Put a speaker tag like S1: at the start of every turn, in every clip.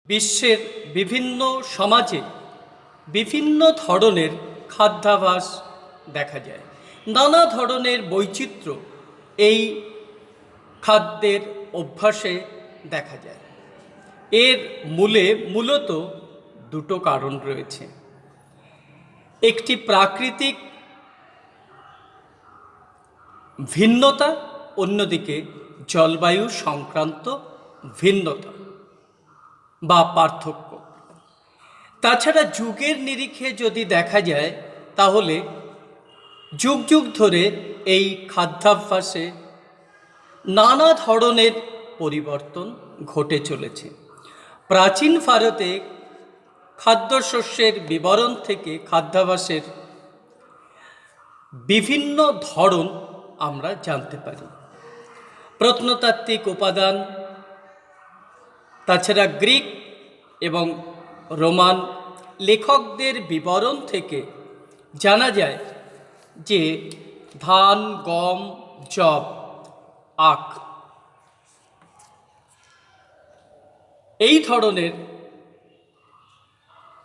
S1: বিশ্বের বিভিন্ন সমাজে বিভিন্ন ধরনের খাদ্যাভ্যাস দেখা যায়। নানা ধরনের বৈচিত্র্য এই খাদ্যের অভ্যাসে দেখা যায়। এর মূলত দুটো কারণ রয়েছে। একটি প্রাকৃতিক ভিন্নতা, অন্যদিকে জলবায়ু সংক্রান্ত ভিন্নতা বা পার্থক্য। তাছাড়া যুগের নিরিখে যদি দেখা যায় তাহলে যুগ যুগ ধরে এই খাদ্যাভ্যাসে নানা ধরনের পরিবর্তন ঘটে চলেছে। প্রাচীন ভারতে খাদ্যশস্যের বিবরণ থেকে খাদ্যাভ্যাসের বিভিন্ন ধরন আমরা জানতে পারি। প্রত্নতাত্ত্বিক উপাদান, তাছাড়া গ্রিক এবং রোমান লেখকদের বিবরণ থেকে জানা যায় যে ধান, গম, যব, আখ এই ধরনের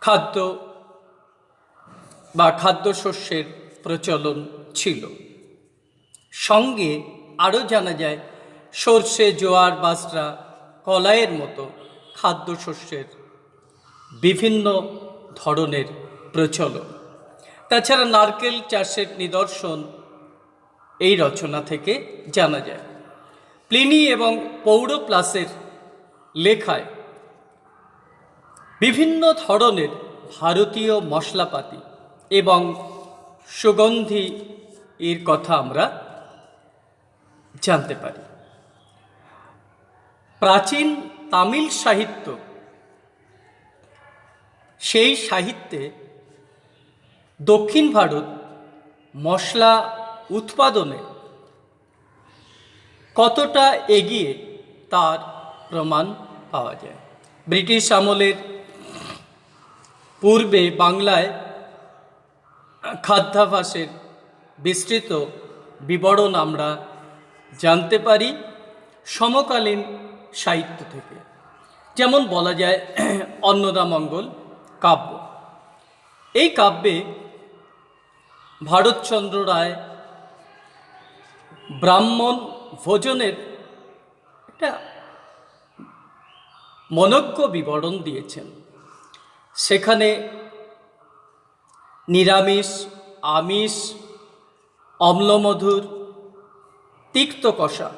S1: খাদ্য বা খাদ্যশস্যের প্রচলন ছিল। সঙ্গে আরও জানা যায় সর্ষে, জোয়ার, বাজরা, কলাইয়ের মতো খাদ্যশস্যের বিভিন্ন ধরনের প্রচলন। তাছাড়া নারকেল চাষের নিদর্শন এই রচনা থেকে জানা যায়। প্লিনি এবং পৌরোপ্লাসের লেখায় বিভিন্ন ধরনের ভারতীয় মশলাপাতি এবং সুগন্ধি এর কথা আমরা জানতে পারি। প্রাচীন তামিল সাহিত্য, সেই সাহিত্যে দক্ষিণ ভারত মশলা উৎপাদনে কতটা এগিয়ে তার প্রমাণ পাওয়া যায়। ব্রিটিশ আমলের পূর্বে বাংলায় খাদ্যাভ্যাসের বিস্তৃত বিবরণ আমরা জানতে পারি সমকালীন সাহিত্য থেকে। যেমন বলা যায় অন্নদামঙ্গল কাব্য। এই কাব্যে ভারতচন্দ্র রায় ব্রাহ্মণ ভোজনের একটা মনোজ্ঞ বিবরণ দিয়েছেন। সেখানে নিরামিষ, আমিষ, অম্লমধুর, তিক্ত কষা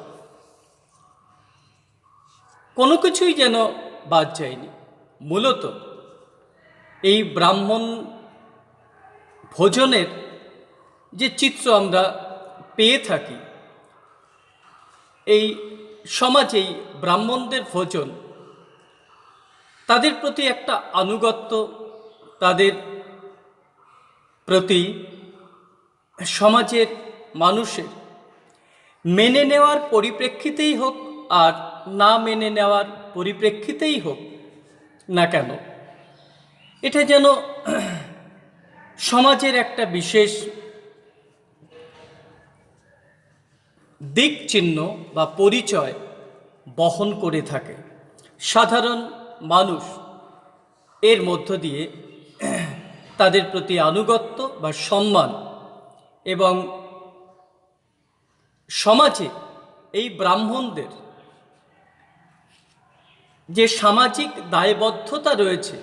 S1: কোনো কিছুই যেন বাদ যায়নি। মূলত এই ব্রাহ্মণ ভোজনের যে চিত্র আমরা পেয়ে থাকি, এই সমাজেই ব্রাহ্মণদের ভোজন, তাদের প্রতি একটা আনুগত্য, তাদের প্রতি সমাজের মানুষের মেনে নেওয়ার পরিপ্রেক্ষিতেই হোক আর না মেনে নেওয়ার পরিপ্রেক্ষিতেই হোক না কেন, এটা যেন সমাজের একটা বিশেষ দিক চিহ্ন বা পরিচয় বহন করে থাকে। সাধারণ মানুষ এর মধ্য দিয়ে তাদের প্রতি আনুগত্য বা সম্মান এবং সমাজে এই ব্রাহ্মণদের যে সামাজিক দায়বদ্ধতা রয়েছে,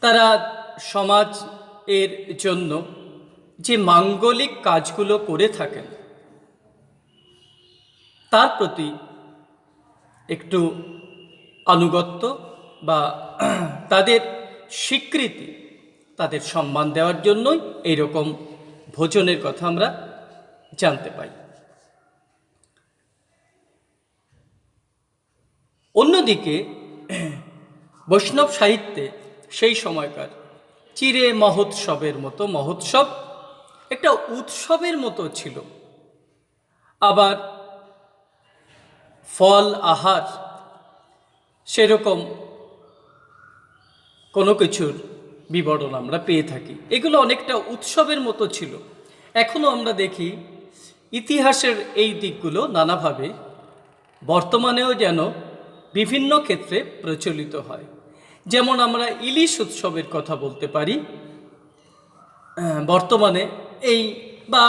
S1: তারা সমাজ এর জন্য যে মাঙ্গলিক কাজগুলো করে থাকেন তার প্রতি একটু আনুগত্য বা তাদের স্বীকৃতি, তাদের সম্মান দেওয়ার জন্যই এইরকম ভোজনের কথা আমরা জানতে পাই। অন্যদিকে বৈষ্ণব সাহিত্যে সেই সময়কার চিরে মহোৎসবের মতো মহোৎসব একটা উৎসবের মতো ছিল। আবার ফল আহার সেরকম কোনো কিছুর বিবরণ আমরা পেয়ে থাকি। এগুলো অনেকটা উৎসবের মতো ছিল। এখনও আমরা দেখি ইতিহাসের এই দিকগুলো নানাভাবে বর্তমানেও যেন বিভিন্ন ক্ষেত্রে প্রচলিত হয়। যেমন আমরা ইলিশ উৎসবের কথা বলতে পারি। বর্তমানে এই বা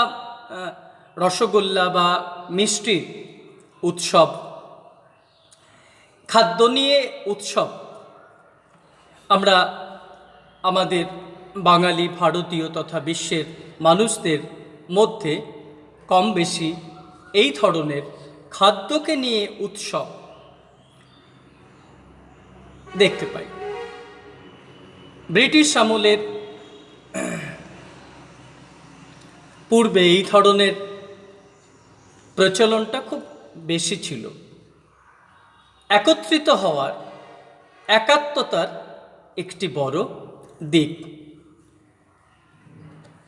S1: রসগোল্লা বা মিষ্টির উৎসব, খাদ্য নিয়ে উৎসব আমরা আমাদের বাঙালি, ভারতীয় তথা বিশ্বের মানুষদের মধ্যে কম বেশি এই ধরনের খাদ্যকে নিয়ে উৎসব দেখতে পাই। ব্রিটিশ আমলের পূর্বে এই ধরনের প্রচলনটা খুব বেশি ছিল। একত্রিত হওয়ার, একাত্মতার একটি বড় দিক।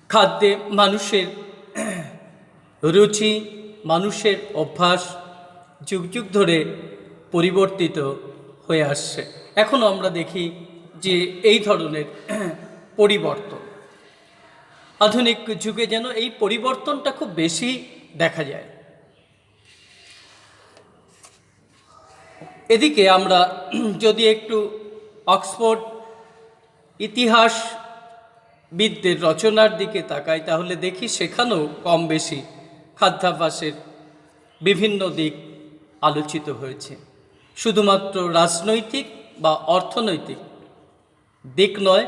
S1: খাদ্যে মানুষের রুচি, মানুষের অভ্যাস যুগ যুগ ধরে পরিবর্তিত হয়ে আসছে। এখনও আমরা দেখি যে এই ধরনের পরিবর্তন, আধুনিক যুগে যেন এই পরিবর্তনটা খুব বেশি দেখা যায়। এদিকে আমরা যদি একটু অক্সফোর্ড ইতিহাসবিদদের রচনার দিকে তাকাই, তাহলে দেখি সেখানেও কম বেশি খাদ্যাভ্যাসের বিভিন্ন দিক আলোচিত হয়েছে। শুধুমাত্র রাজনৈতিক বা অর্থনৈতিক দিক নয়,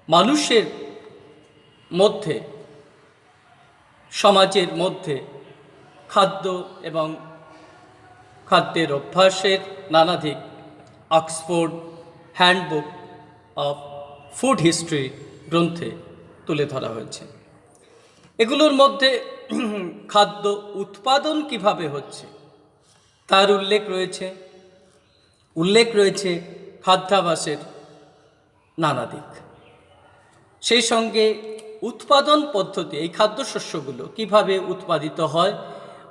S1: মানুষের মধ্যে, সমাজের মধ্যে খাদ্য এবং খাদ্যের অভ্যাসের নানা দিক Oxford handbook of food history গ্রন্থে তুলে ধরা হয়েছে। এগুলোর মধ্যে খাদ্য উৎপাদন কিভাবে হচ্ছে তার উল্লেখ রয়েছে খাদ্যাভ্যাসের নানা দিক। সেই সঙ্গে উৎপাদন পদ্ধতি, এই খাদ্যশস্যগুলো কিভাবে উৎপাদিত হয়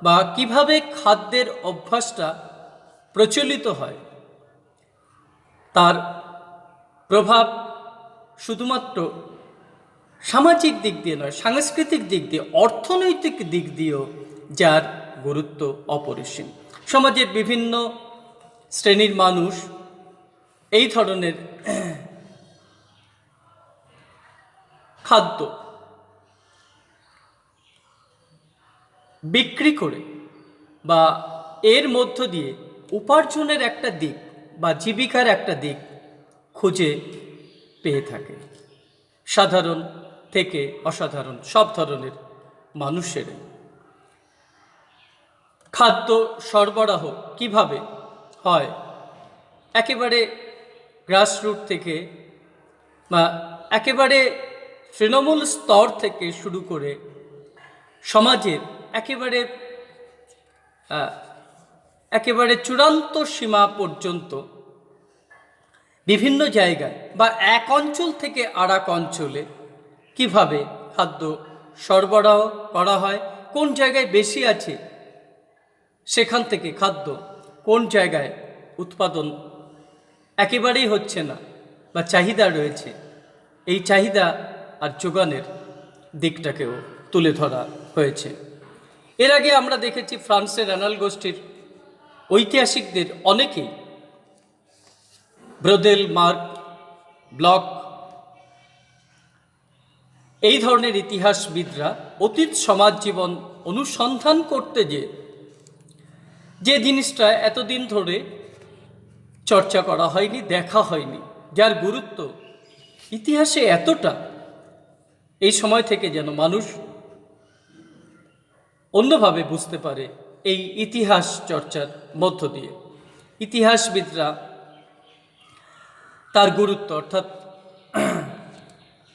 S1: বা কিভাবে খাদ্যের অভ্যাসটা প্রচলিত হয়, তার প্রভাব শুধুমাত্র সামাজিক দিক দিয়ে নয়, সাংস্কৃতিক দিক দিয়ে, অর্থনৈতিক দিক দিয়েও যার গুরুত্ব অপরিসীম। সমাজের বিভিন্ন শ্রেণীর মানুষ এই ধরনের খাদ্য বিক্রি করে বা এর মধ্য দিয়ে উপার্জনের একটা দিক বা জীবিকার একটা দিক খুঁজে পেয়ে থাকে। সাধারণ থেকে অসাধারণ সব ধরনের মানুষের খাদ্য সরবরাহ কিভাবে হয়, একেবারে গ্রাসরুট থেকে বা একেবারে তৃণমূল স্তর থেকে শুরু করে সমাজের একেবারে চূড়ান্ত সীমা পর্যন্ত বিভিন্ন জায়গায় বা এক অঞ্চল থেকে আর এক অঞ্চলে কীভাবে খাদ্য সরবরাহ করা হয়, কোন জায়গায় বেশি আছে সেখান থেকে খাদ্য কোন জায়গায় উৎপাদন একেবারেই হচ্ছে না বা চাহিদা রয়েছে, এই চাহিদা আর যোগানের দিকটাকেও তুলে ধরা হয়েছে। এর আগে আমরা দেখেছি ফ্রান্সের অ্যানাল গোষ্ঠীর ঐতিহাসিকদের অনেকেই, ব্রোদেল, মার্ক, ব্লক, এই ধরনের ইতিহাসবিদরা অতীত সমাজ জীবন অনুসন্ধান করতে যে জিনিসটা এতদিন ধরে চর্চা করা হয়নি, দেখা হয়নি, যার গুরুত্ব ইতিহাসে এতটা, এই সময় থেকে যেন মানুষ অন্যভাবে বুঝতে পারে এই ইতিহাস চর্চার মধ্য দিয়ে। ইতিহাসবিদরা তার গুরুত্ব, অর্থাৎ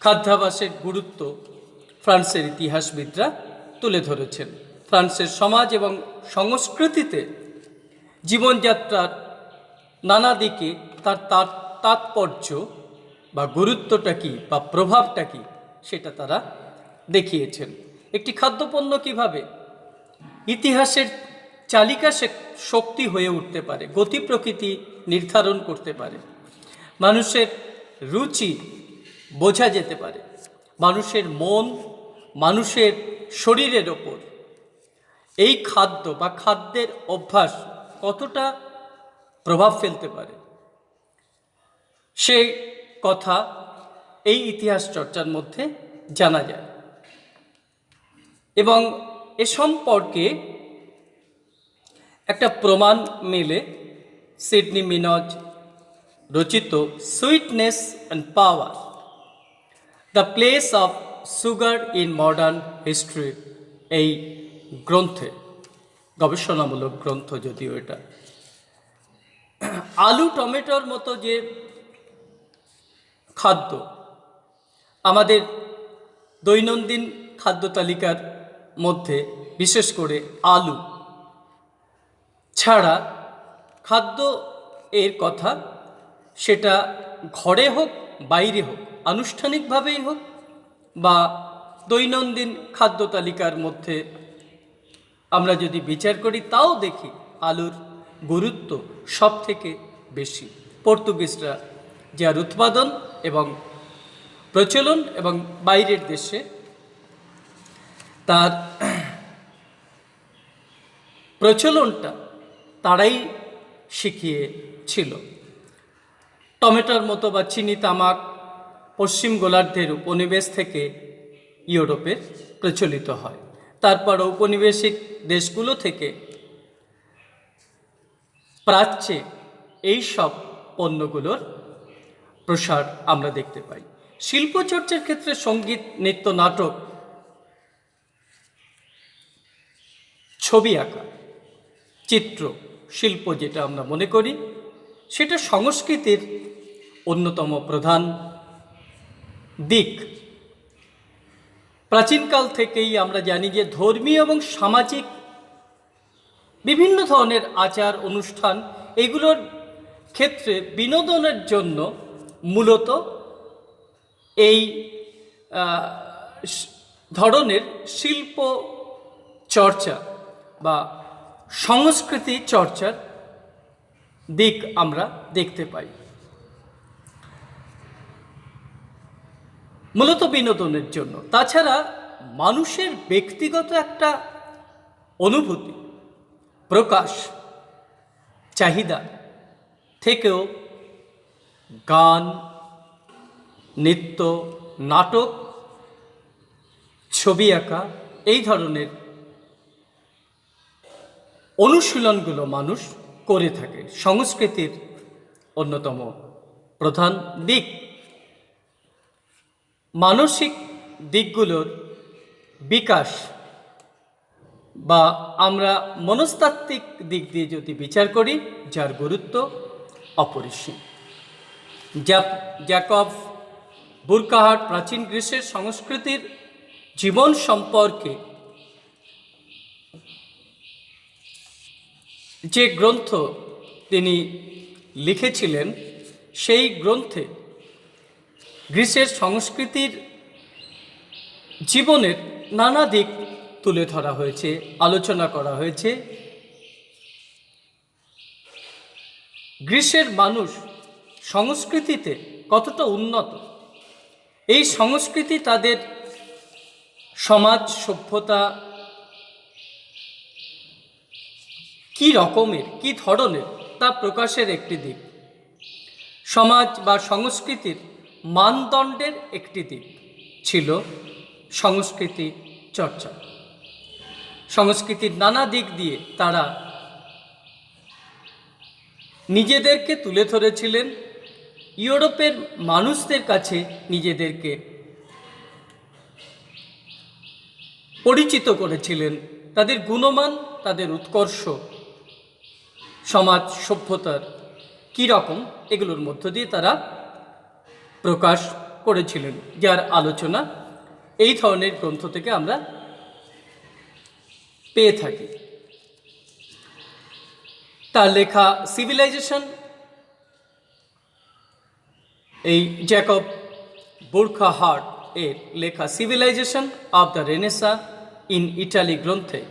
S1: খাদ্যাভ্যাসের গুরুত্ব ফ্রান্সের ইতিহাসবিদরা তুলে ধরেছেন। ফ্রান্সের সমাজ এবং সংস্কৃতিতে জীবনযাত্রার নানা দিকে তার তাৎপর্য বা গুরুত্বটা কী বা প্রভাবটা কী সেটা তারা দেখিয়েছেন। একটি খাদ্যপণ্য কিভাবে ইতিহাসের চালিকা শক্তি হয়ে উঠতে পারে, গতি প্রকৃতি নির্ধারণ করতে পারে, মানুষের রুচি বোঝা যেতে পারে, মানুষের মন, মানুষের শরীরের ওপর এই খাদ্য বা খাদ্যের অভ্যাস কতটা প্রভাব ফেলতে পারে, সেই কথা এই ইতিহাস চর্চার মধ্যে জানা যায়। এবং এ সম্পর্কে একটা প্রমাণ মেলে সিডনি মিনজ রচিত sweetness and power, the place of sugar in modern history, এই গ্রন্থে, গবেষণামূলক গ্রন্থ যদিও এটা। আলু টমেটোর মতো যে খাদ্য আমাদের দৈনন্দিন খাদ্য তালিকার মধ্যে, বিশেষ করে আলু ছাড়া খাদ্য এর কথা, সেটা ঘরে হোক বাইরে হোক, আনুষ্ঠানিকভাবেই হোক বা দৈনন্দিন খাদ্য তালিকার মধ্যে আমরা যদি বিচার করি, তাও দেখি আলুর গুরুত্ব সব থেকে বেশি। পর্তুগিজরা যার উৎপাদন এবং প্রচলন এবং বাইরের দেশে তার প্রচলনটা তারাই শিখিয়েছিল। টমেটোর মতো বা চিনি তামাক পশ্চিম গোলার্ধের উপনিবেশ থেকে ইউরোপে প্রচলিত হয়, তারপর ঔপনিবেশিক দেশগুলো থেকে প্রাচ্যে এই সব পণ্যগুলোর প্রসার আমরা দেখতে পাই। শিল্পচর্চার ক্ষেত্রে সঙ্গীত, নৃত্য, নাটক, ছবি আঁকা, চিত্র শিল্প যেটা আমরা মনে করি, সেটা সংস্কৃতির অন্যতম প্রধান দিক। প্রাচীনকাল থেকেই আমরা জানি যে ধর্মীয় এবং সামাজিক বিভিন্ন ধরনের আচার অনুষ্ঠান, এগুলোর ক্ষেত্রে বিনোদনের জন্য মূলত এই ধরনের শিল্প চর্চা বা সংস্কৃতি চর্চার দিক আমরা দেখতে পাই। মূলত বিনোদনের জন্য। তাছাড়া মানুষের ব্যক্তিগত একটা অনুভূতি, প্রকাশ, চাহিদা থেকেও গান, নৃত্য, নাটক, ছবি আঁকা, এই ধরনের অনুশীলনগুলো মানুষ করে থাকে। সংস্কৃতির অন্যতম প্রধান দিক। মানসিক দিকগুলোর বিকাশ বা আমরা মনস্তাত্ত্বিক দিক দিয়ে যদি বিচার করি, যার গুরুত্ব অপরিসীম। জ্যাকব বুরকাহার্ট প্রাচীন গ্রিসের সংস্কৃতির জীবন সম্পর্কে যে গ্রন্থ তিনি লিখেছিলেন, সেই গ্রন্থে গ্রিসের সংস্কৃতির জীবনের নানা দিক তুলে ধরা হয়েছে, আলোচনা করা হয়েছে। গ্রিসের মানুষ সংস্কৃতিতে কতটা উন্নত, এই সংস্কৃতি তাদের সমাজ সভ্যতা কি রকমের, কি ধরনের, তা প্রকাশের একটি দিক। সমাজ বা সংস্কৃতির মানদণ্ডের একটি দিক ছিল সংস্কৃতি চর্চা। সংস্কৃতির নানা দিক দিয়ে তারা নিজেদেরকে তুলে ধরেছিলেন, ইউরোপের মানুষদের কাছে নিজেদেরকে পরিচিত করেছিলেন। তাদের গুণমান, তাদের উৎকর্ষ, সমাজ সভ্যতার কী রকম, এগুলোর মধ্য দিয়ে তারা প্রকাশ করেছিলেন, যার আলোচনা এই ধরনের গ্রন্থ থেকে আমরা পেয়ে থাকি। তার লেখা সিভিলাইজেশন, এই জ্যাকব বুরকাহার্ট এর লেখা civilisation of the Renaissance in Italy গ্রন্থে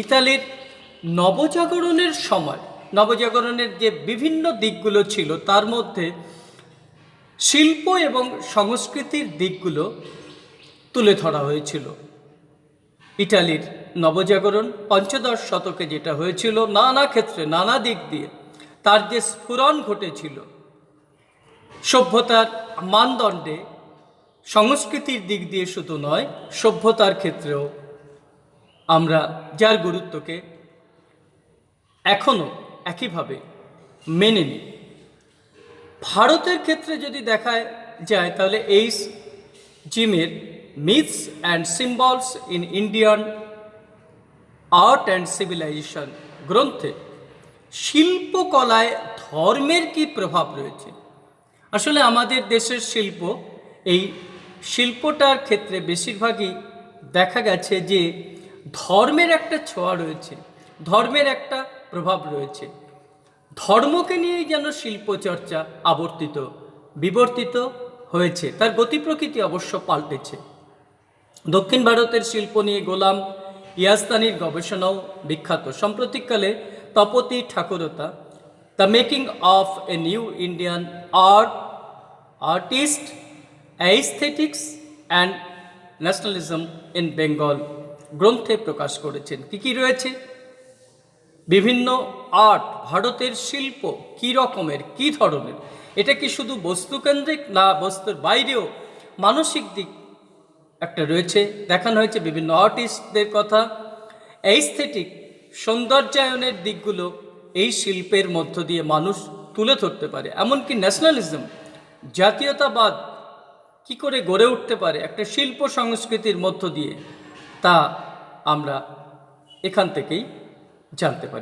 S1: ইতালির নবজাগরণের সময়, নবজাগরণের যে বিভিন্ন দিকগুলো ছিল, তার মধ্যে শিল্প এবং সংস্কৃতির দিকগুলো তুলে ধরা হয়েছিল। ইটালির নবজাগরণ পঞ্চদশ শতকে যেটা হয়েছিল, নানা ক্ষেত্রে নানা দিক দিয়ে তার যে স্ফুরণ ঘটেছিল সভ্যতার মানদণ্ডে, সংস্কৃতির দিক দিয়ে শুধু নয়, সভ্যতার ক্ষেত্রেও আমরা যার গুরুত্বকে এখনও একইভাবে মেনে নিই। ভারতের ক্ষেত্রে যদি দেখা যায় তাহলে এইচ জিমের myths and symbols in Indian art and civilisation গ্রন্থে শিল্পকলায় ধর্মের কি প্রভাব রয়েছে। আসলে আমাদের দেশের শিল্প, এই শিল্পটার ক্ষেত্রে বেশিরভাগই দেখা গেছে যে ধর্মের একটা ছোঁয়া রয়েছে, ধর্মের একটা প্রভাব রয়েছে। ধর্মকে নিয়েই যেন শিল্পচর্চা আবর্তিত বিবর্তিত হয়েছে, তার গতি প্রকৃতি অবশ্য পাল্টেছে। দক্ষিণ ভারতের শিল্প নিয়ে গোলাম ইয়াজদানির গবেষণাও বিখ্যাত। সাম্প্রতিককালে Tapati Thakurta the making of a new Indian artist aesthetics and nationalism in Bengal গ্রন্থে প্রকাশ করেছেন। কি রয়েছে? বিভিন্ন আর্ট, ভারতের শিল্প কী রকমের, কী ধরনের, এটা কি শুধু বস্তুকেন্দ্রিক, না বস্তুর বাইরেও মানসিক দিক একটা রয়েছে, দেখানো হয়েছে বিভিন্ন আর্টিস্টদের কথা। এইস্থেটিক সৌন্দর্যায়নের দিকগুলো এই শিল্পের মধ্য দিয়ে মানুষ তুলে ধরতে পারে। এমনকি ন্যাশনালিজম, জাতীয়তাবাদ কি করে গড়ে উঠতে পারে একটা শিল্প সংস্কৃতির মধ্য দিয়ে, তা আমরা এখান থেকেই জানতে পারি।